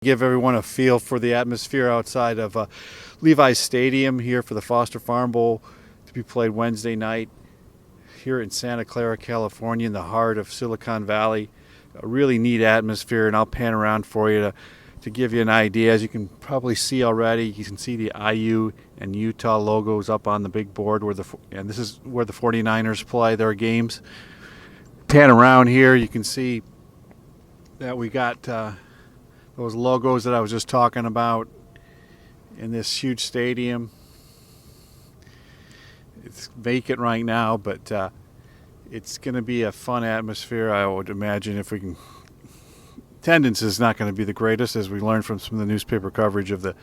Give everyone a feel for the atmosphere outside of Levi's Stadium here for the Foster Farm Bowl to be played Wednesday night here in Santa Clara, California, in the heart of Silicon Valley. A really neat atmosphere, and I'll pan around for you to give you an idea. As you can probably see already, you can see the IU and Utah logos up on the big board, and this is where the 49ers play their games. Pan around here, you can see that we got those logos that I was just talking about in this huge stadium. It's vacant right now, but it's going to be a fun atmosphere, I would imagine. If we can, attendance is not going to be the greatest, as we learned from some of the newspaper coverage of the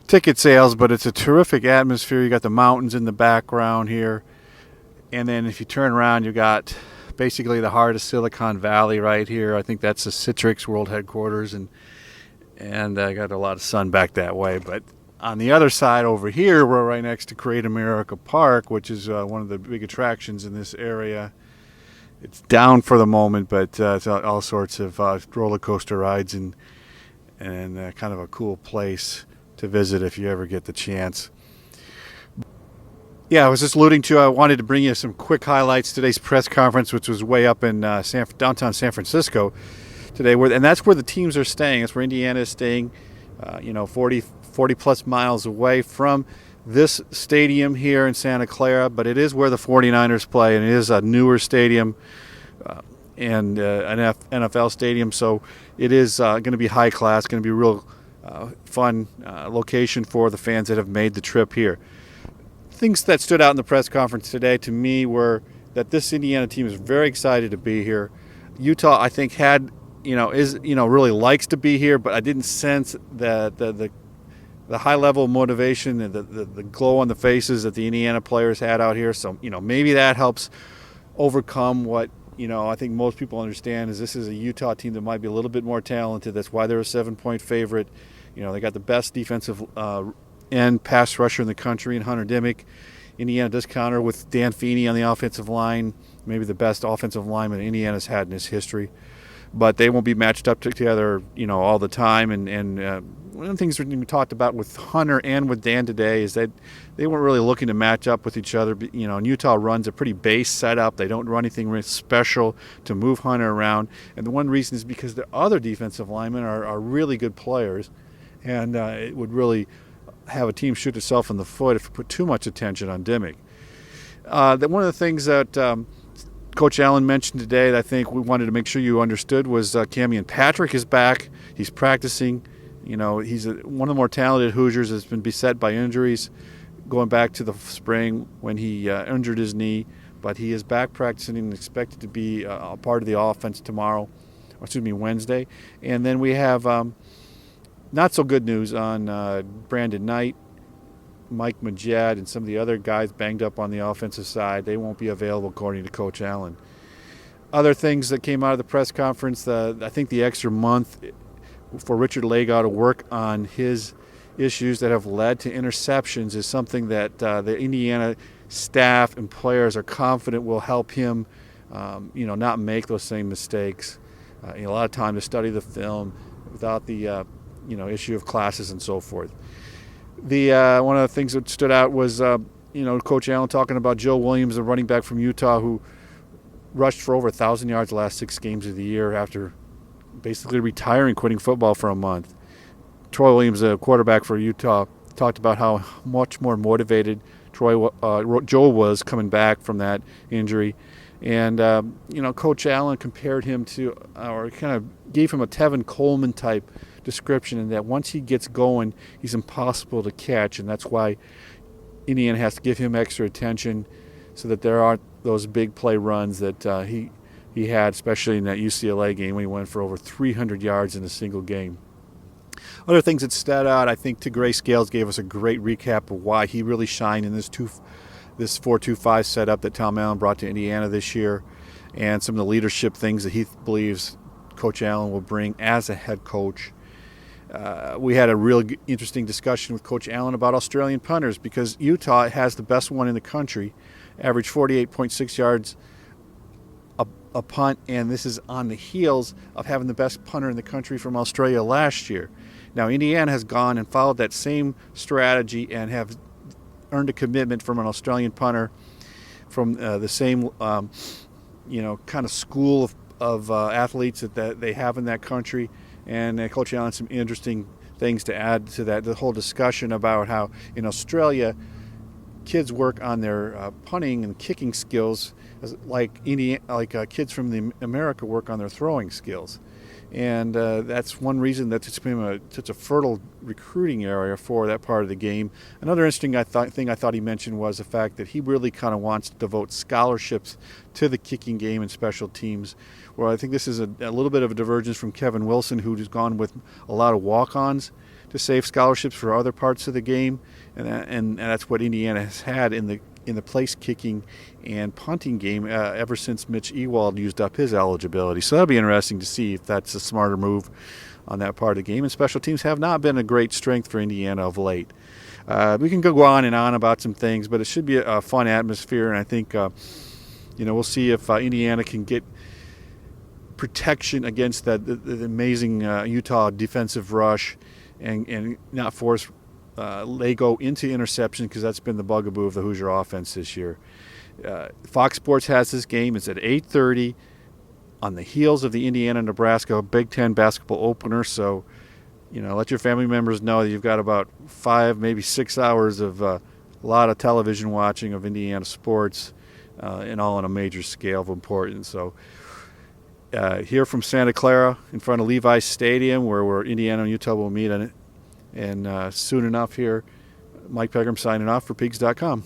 ticket sales, but it's a terrific atmosphere. You got the mountains in the background here, and then if you turn around, you got basically the heart of Silicon Valley right here. I think that's the Citrix World Headquarters, and I got a lot of sun back that way. But on the other side over here, we're right next to Create America Park, which is one of the big attractions in this area. It's down for the moment, but it's all sorts of roller coaster rides and kind of a cool place to visit if you ever get the chance. Yeah, I was just alluding to, I wanted to bring you some quick highlights. Today's press conference, which was way up in downtown San Francisco today, and that's where the teams are staying. That's where Indiana is staying, 40 plus miles away from this stadium here in Santa Clara, but it is where the 49ers play, and it is a newer stadium and an NFL stadium, so it is going to be high class, going to be a real fun location for the fans that have made the trip here. Things that stood out in the press conference today to me were that this Indiana team is very excited to be here. Utah, I think, really likes to be here, but I didn't sense that the high level of motivation and the glow on the faces that the Indiana players had out here. So, maybe that helps overcome what, I think most people understand is this is a Utah team that might be a little bit more talented. That's why they're a 7-point favorite. They got the best defensive end pass rusher in the country in Hunter Dimick. Indiana does counter with Dan Feeney on the offensive line, maybe the best offensive lineman Indiana's had in its history. But they won't be matched up together, all the time. And one of the things we talked about with Hunter and with Dan today is that they weren't really looking to match up with each other. And Utah runs a pretty base setup. They don't run anything really special to move Hunter around. And the one reason is because the other defensive linemen are really good players. And it would really have a team shoot itself in the foot if you put too much attention on Dimick. One of the things that Coach Allen mentioned today that I think we wanted to make sure you understood was Camion Patrick is back. He's practicing. He's one of the more talented Hoosiers that's been beset by injuries going back to the spring when he injured his knee. But he is back practicing and expected to be a part of the offense Wednesday. And then we have not so good news on Brandon Knight, Mike Majed, and some of the other guys banged up on the offensive side. They won't be available, according to Coach Allen. Other things that came out of the press conference, I think the extra month for Richard Lagow to work on his issues that have led to interceptions is something that the Indiana staff and players are confident will help him, not make those same mistakes. A lot of time to study the film without the issue of classes and so forth. One of the things that stood out was Coach Allen talking about Joe Williams, a running back from Utah who rushed for over 1,000 yards the last 6 games of the year after basically retiring, quitting football for a month. Troy Williams, a quarterback for Utah, talked about how much more motivated Joe was coming back from that injury. And, Coach Allen compared him to, or kind of gave him a Tevin Coleman type description, in that once he gets going, he's impossible to catch, and that's why Indiana has to give him extra attention so that there aren't those big play runs that he had, especially in that UCLA game when he went for over 300 yards in a single game. Other things that stood out, I think Tigray Scales gave us a great recap of why he really shined in this 4-2-5 setup that Tom Allen brought to Indiana this year, and some of the leadership things that he believes Coach Allen will bring as a head coach. We had a really interesting discussion with Coach Allen about Australian punters, because Utah has the best one in the country, averaged 48.6 yards a punt, and this is on the heels of having the best punter in the country from Australia last year. Now, Indiana has gone and followed that same strategy and have earned a commitment from an Australian punter from the same, kind of school of athletes that they have in that country. And Coach Allen, some interesting things to add to that. The whole discussion about how in Australia, kids work on their punting and kicking skills like kids from America work on their throwing skills. And that's one reason that it's been such a fertile recruiting area for that part of the game. Another interesting thing I thought he mentioned was the fact that he really kind of wants to devote scholarships to the kicking game and special teams. Well, I think this is a little bit of a divergence from Kevin Wilson, who's gone with a lot of walk-ons to save scholarships for other parts of the game, and that's what Indiana has had in the place kicking and punting game ever since Mitch Ewald used up his eligibility. So that'll be interesting to see if that's a smarter move on that part of the game. And special teams have not been a great strength for Indiana of late. We can go on and on about some things, but it should be a fun atmosphere, and I think we'll see if Indiana can get protection against the amazing Utah defensive rush and not force Lego into interception, because that's been the bugaboo of the Hoosier offense this year. Fox Sports has this game. It's at 8:30 on the heels of the Indiana-Nebraska Big Ten basketball opener. So, let your family members know that you've got about 5, maybe 6 hours of a lot of television watching of Indiana sports, and all on a major scale of importance. So, here from Santa Clara in front of Levi Stadium, where Indiana and Utah will meet on it. And soon enough here, Mike Pegram signing off for Peegs.com.